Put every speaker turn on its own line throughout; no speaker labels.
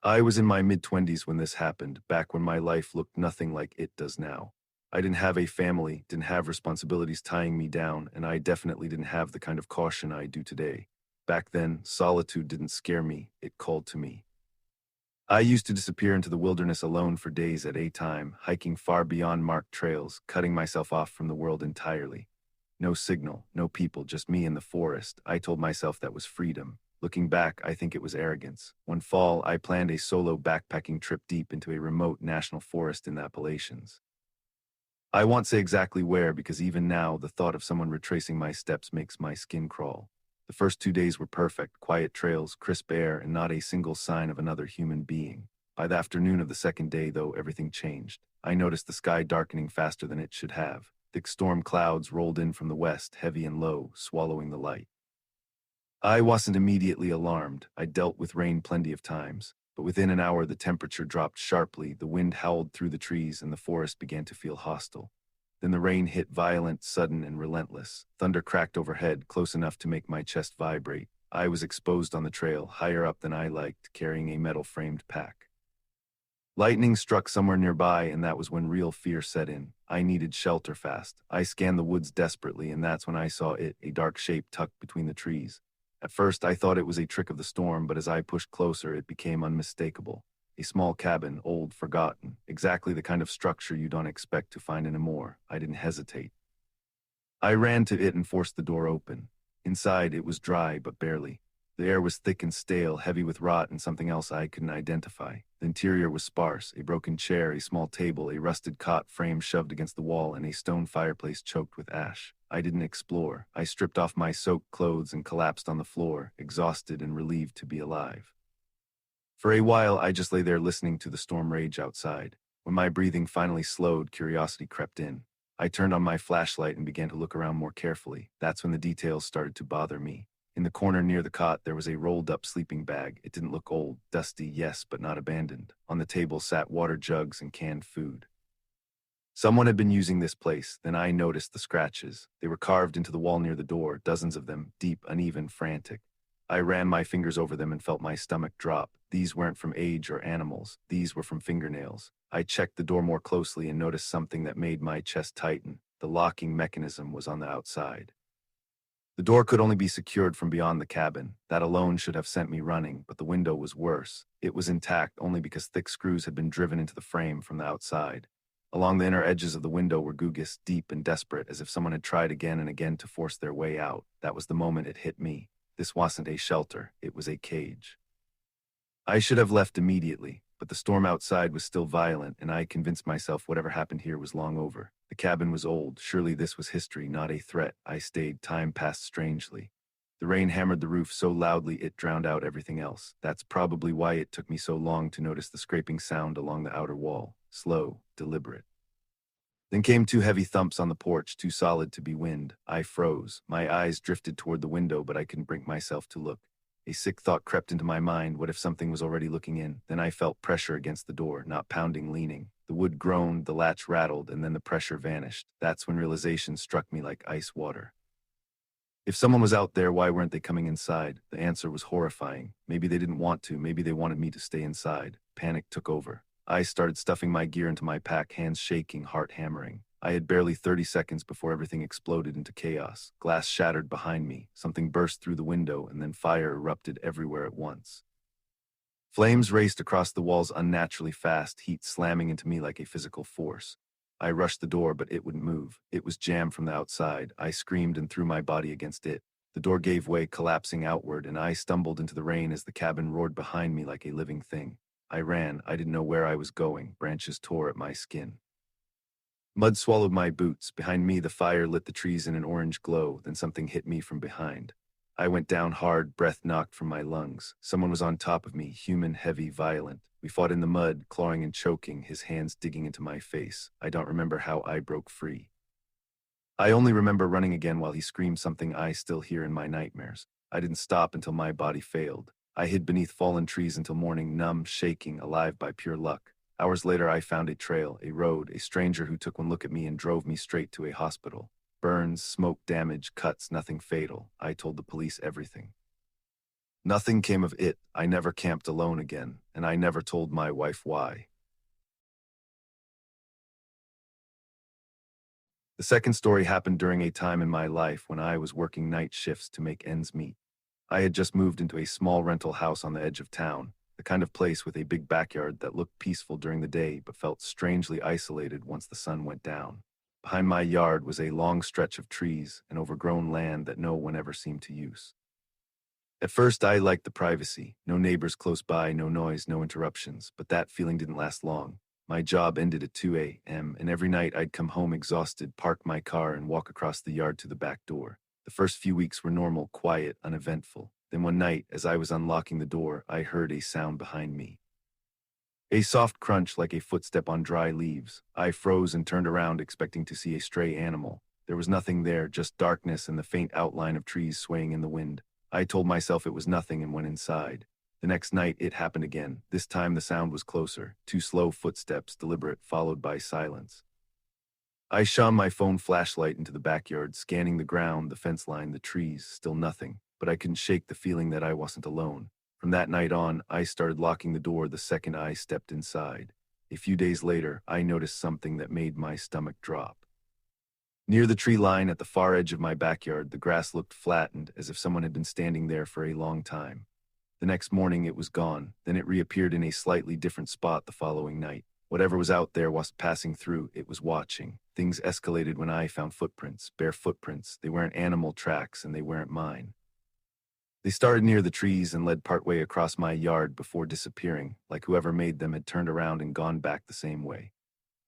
I was in my mid-20s when this happened, back when my life looked nothing like it does now. I didn't have a family, didn't have responsibilities tying me down, and I definitely didn't have the kind of caution I do today. Back then, solitude didn't scare me, it called to me. I used to disappear into the wilderness alone for days at a time, hiking far beyond marked trails, cutting myself off from the world entirely. No signal, no people, just me in the forest. I told myself that was freedom. Looking back, I think it was arrogance. One fall, I planned a solo backpacking trip deep into a remote national forest in the Appalachians. I won't say exactly where because even now, the thought of someone retracing my steps makes my skin crawl. The first 2 days were perfect, quiet trails, crisp air, and not a single sign of another human being. By the afternoon of the second day, though, everything changed. I noticed the sky darkening faster than it should have. Thick storm clouds rolled in from the west, heavy and low, swallowing the light. I wasn't immediately alarmed. I dealt with rain plenty of times. But within an hour, the temperature dropped sharply, the wind howled through the trees, and the forest began to feel hostile. Then the rain hit violent, sudden, and relentless. Thunder cracked overhead, close enough to make my chest vibrate. I was exposed on the trail, higher up than I liked, carrying a metal-framed pack. Lightning struck somewhere nearby, and that was when real fear set in. I needed shelter fast. I scanned the woods desperately, and that's when I saw it, a dark shape tucked between the trees. At first, I thought it was a trick of the storm, but as I pushed closer, it became unmistakable. A small cabin, old, forgotten, exactly the kind of structure you don't expect to find anymore. I didn't hesitate. I ran to it and forced the door open. Inside, it was dry, but barely. The air was thick and stale, heavy with rot and something else I couldn't identify. The interior was sparse, a broken chair, a small table, a rusted cot frame shoved against the wall, and a stone fireplace choked with ash. I didn't explore. I stripped off my soaked clothes and collapsed on the floor, exhausted and relieved to be alive. For a while, I just lay there listening to the storm rage outside. When my breathing finally slowed, curiosity crept in. I turned on my flashlight and began to look around more carefully. That's when the details started to bother me. In the corner near the cot, there was a rolled-up sleeping bag. It didn't look old, dusty, yes, but not abandoned. On the table sat water jugs and canned food. Someone had been using this place. Then I noticed the scratches. They were carved into the wall near the door, dozens of them, deep, uneven, frantic. I ran my fingers over them and felt my stomach drop. These weren't from age or animals. These were from fingernails. I checked the door more closely and noticed something that made my chest tighten. The locking mechanism was on the outside. The door could only be secured from beyond the cabin. That alone should have sent me running, but the window was worse. It was intact only because thick screws had been driven into the frame from the outside. Along the inner edges of the window were gugus, deep and desperate, as if someone had tried again and again to force their way out. That was the moment it hit me. This wasn't a shelter, it was a cage. I should have left immediately, but the storm outside was still violent, and I convinced myself whatever happened here was long over. The cabin was old, surely this was history, not a threat. I stayed, time passed strangely. The rain hammered the roof so loudly it drowned out everything else. That's probably why it took me so long to notice the scraping sound along the outer wall. Slow, deliberate. Then came two heavy thumps on the porch, too solid to be wind. I froze. My eyes drifted toward the window, but I couldn't bring myself to look. A sick thought crept into my mind. What if something was already looking in? Then I felt pressure against the door, not pounding, leaning. The wood groaned, the latch rattled, and then the pressure vanished. That's when realization struck me like ice water. If someone was out there, why weren't they coming inside? The answer was horrifying. Maybe they didn't want to. Maybe they wanted me to stay inside. Panic took over. I started stuffing my gear into my pack, hands shaking, heart hammering. I had barely 30 seconds before everything exploded into chaos. Glass shattered behind me, something burst through the window, and then fire erupted everywhere at once. Flames raced across the walls unnaturally fast, heat slamming into me like a physical force. I rushed the door, but it wouldn't move. It was jammed from the outside. I screamed and threw my body against it. The door gave way, collapsing outward, and I stumbled into the rain as the cabin roared behind me like a living thing. I ran. I didn't know where I was going. Branches tore at my skin. Mud swallowed my boots. Behind me, the fire lit the trees in an orange glow. Then something hit me from behind. I went down hard, breath knocked from my lungs. Someone was on top of me, human, heavy, violent. We fought in the mud, clawing and choking, his hands digging into my face. I don't remember how I broke free. I only remember running again while he screamed something I still hear in my nightmares. I didn't stop until my body failed. I hid beneath fallen trees until morning, numb, shaking, alive by pure luck. Hours later, I found a trail, a road, a stranger who took one look at me and drove me straight to a hospital. Burns, smoke damage, cuts, nothing fatal. I told the police everything. Nothing came of it. I never camped alone again, and I never told my wife why. The second story happened during a time in my life when I was working night shifts to make ends meet. I had just moved into a small rental house on the edge of town, the kind of place with a big backyard that looked peaceful during the day but felt strangely isolated once the sun went down. Behind my yard was a long stretch of trees and overgrown land that no one ever seemed to use. At first, I liked the privacy. No neighbors close by, no noise, no interruptions, but that feeling didn't last long. My job ended at 2 a.m., and every night I'd come home exhausted, park my car, and walk across the yard to the back door. The first few weeks were normal, quiet, uneventful. Then one night, as I was unlocking the door, I heard a sound behind me. A soft crunch like a footstep on dry leaves. I froze and turned around, expecting to see a stray animal. There was nothing there, just darkness and the faint outline of trees swaying in the wind. I told myself it was nothing and went inside. The next night, it happened again. This time, the sound was closer. Two slow footsteps, deliberate, followed by silence. I shone my phone flashlight into the backyard, scanning the ground, the fence line, the trees, still nothing. But I couldn't shake the feeling that I wasn't alone. From that night on, I started locking the door the second I stepped inside. A few days later, I noticed something that made my stomach drop. Near the tree line at the far edge of my backyard, the grass looked flattened, as if someone had been standing there for a long time. The next morning it was gone, then it reappeared in a slightly different spot the following night. Whatever was out there was passing through, it was watching. Things escalated when I found footprints, bare footprints. They weren't animal tracks and they weren't mine. They started near the trees and led partway across my yard before disappearing, like whoever made them had turned around and gone back the same way.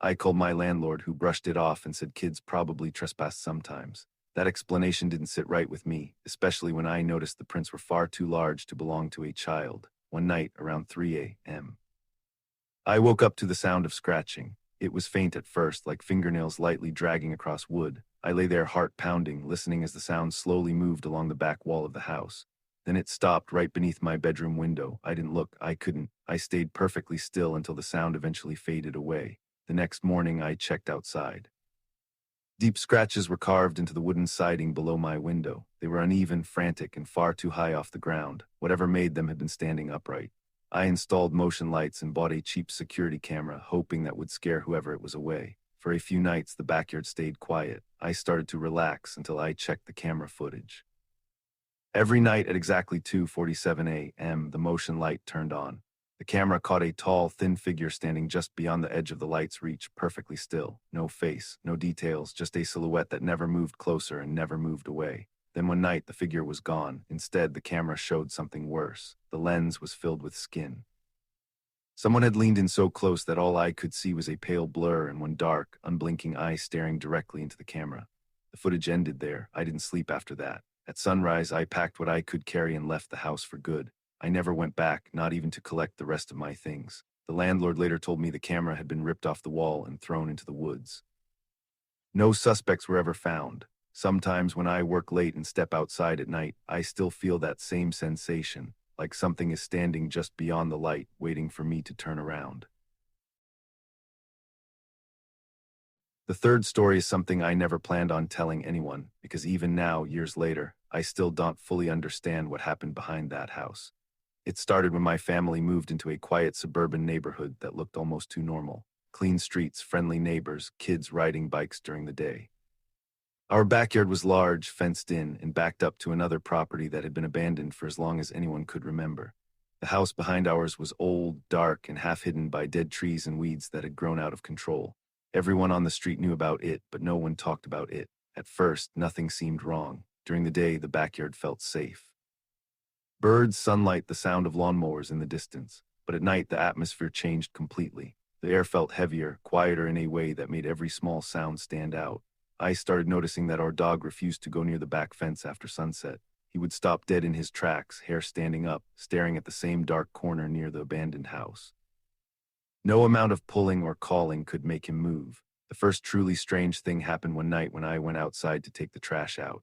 I called my landlord, who brushed it off and said kids probably trespass sometimes. That explanation didn't sit right with me, especially when I noticed the prints were far too large to belong to a child. One night, around 3 a.m., I woke up to the sound of scratching. It was faint at first, like fingernails lightly dragging across wood. I lay there, heart pounding, listening as the sound slowly moved along the back wall of the house. Then it stopped right beneath my bedroom window. I didn't look, I couldn't. I stayed perfectly still until the sound eventually faded away. The next morning, I checked outside. Deep scratches were carved into the wooden siding below my window. They were uneven, frantic, and far too high off the ground. Whatever made them had been standing upright. I installed motion lights and bought a cheap security camera, hoping that would scare whoever it was away. For a few nights, the backyard stayed quiet. I started to relax until I checked the camera footage. Every night at exactly 2:47 a.m., the motion light turned on. The camera caught a tall, thin figure standing just beyond the edge of the light's reach, perfectly still. No face, no details, just a silhouette that never moved closer and never moved away. Then one night, the figure was gone. Instead, the camera showed something worse. The lens was filled with skin. Someone had leaned in so close that all I could see was a pale blur and one dark, unblinking eye staring directly into the camera. The footage ended there. I didn't sleep after that. At sunrise, I packed what I could carry and left the house for good. I never went back, not even to collect the rest of my things. The landlord later told me the camera had been ripped off the wall and thrown into the woods. No suspects were ever found. Sometimes when I work late and step outside at night, I still feel that same sensation, like something is standing just beyond the light, waiting for me to turn around. The third story is something I never planned on telling anyone, because even now, years later, I still don't fully understand what happened behind that house. It started when my family moved into a quiet suburban neighborhood that looked almost too normal. Clean streets, friendly neighbors, kids riding bikes during the day. Our backyard was large, fenced in, and backed up to another property that had been abandoned for as long as anyone could remember. The house behind ours was old, dark, and half hidden by dead trees and weeds that had grown out of control. Everyone on the street knew about it, but no one talked about it. At first, nothing seemed wrong. During the day, the backyard felt safe. Birds, sunlight, the sound of lawnmowers in the distance. But at night, the atmosphere changed completely. The air felt heavier, quieter in a way that made every small sound stand out. I started noticing that our dog refused to go near the back fence after sunset. He would stop dead in his tracks, hair standing up, staring at the same dark corner near the abandoned house. No amount of pulling or calling could make him move. The first truly strange thing happened one night when I went outside to take the trash out.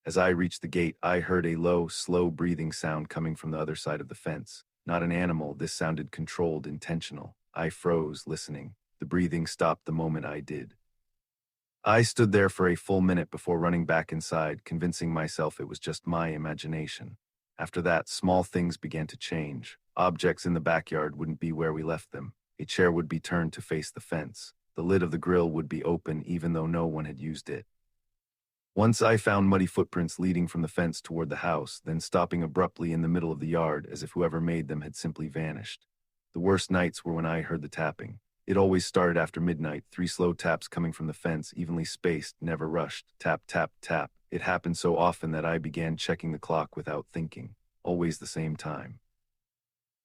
As I reached the gate, I heard a low, slow breathing sound coming from the other side of the fence. Not an animal, this sounded controlled, intentional. I froze, listening. The breathing stopped the moment I did. I stood there for a full minute before running back inside, convincing myself it was just my imagination. After that, small things began to change. Objects in the backyard wouldn't be where we left them. A chair would be turned to face the fence. The lid of the grill would be open even though no one had used it. Once I found muddy footprints leading from the fence toward the house, then stopping abruptly in the middle of the yard as if whoever made them had simply vanished. The worst nights were when I heard the tapping. It always started after midnight, 3 slow taps coming from the fence, evenly spaced, never rushed. Tap, tap, tap. It happened so often that I began checking the clock without thinking. Always the same time.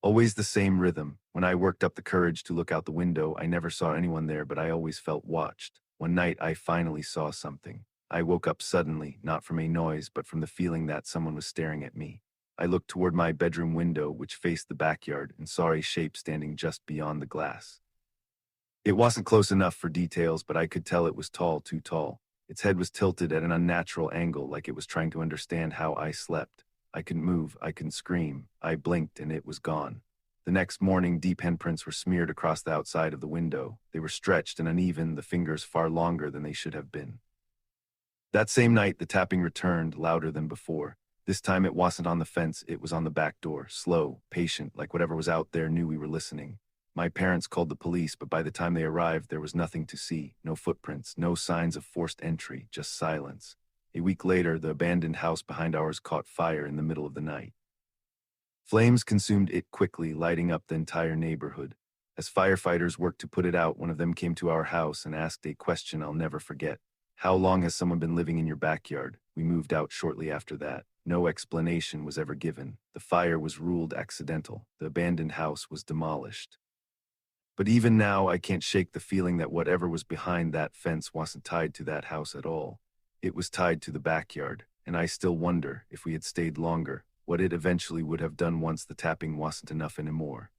Always the same rhythm. When I worked up the courage to look out the window, I never saw anyone there, but I always felt watched. One night, I finally saw something. I woke up suddenly, not from a noise, but from the feeling that someone was staring at me. I looked toward my bedroom window, which faced the backyard, and saw a shape standing just beyond the glass. It wasn't close enough for details, but I could tell it was tall, too tall. Its head was tilted at an unnatural angle, like it was trying to understand how I slept. I couldn't move, I couldn't scream. I blinked and it was gone. The next morning, deep handprints were smeared across the outside of the window. They were stretched and uneven, the fingers far longer than they should have been. That same night, the tapping returned, louder than before. This time it wasn't on the fence, it was on the back door, slow, patient, like whatever was out there knew we were listening. My parents called the police, but by the time they arrived, there was nothing to see. No footprints, no signs of forced entry, just silence. A week later, the abandoned house behind ours caught fire in the middle of the night. Flames consumed it quickly, lighting up the entire neighborhood. As firefighters worked to put it out, one of them came to our house and asked a question I'll never forget. How long has someone been living in your backyard? We moved out shortly after that. No explanation was ever given. The fire was ruled accidental. The abandoned house was demolished. But even now, I can't shake the feeling that whatever was behind that fence wasn't tied to that house at all. It was tied to the backyard, and I still wonder, if we had stayed longer, what it eventually would have done once the tapping wasn't enough anymore.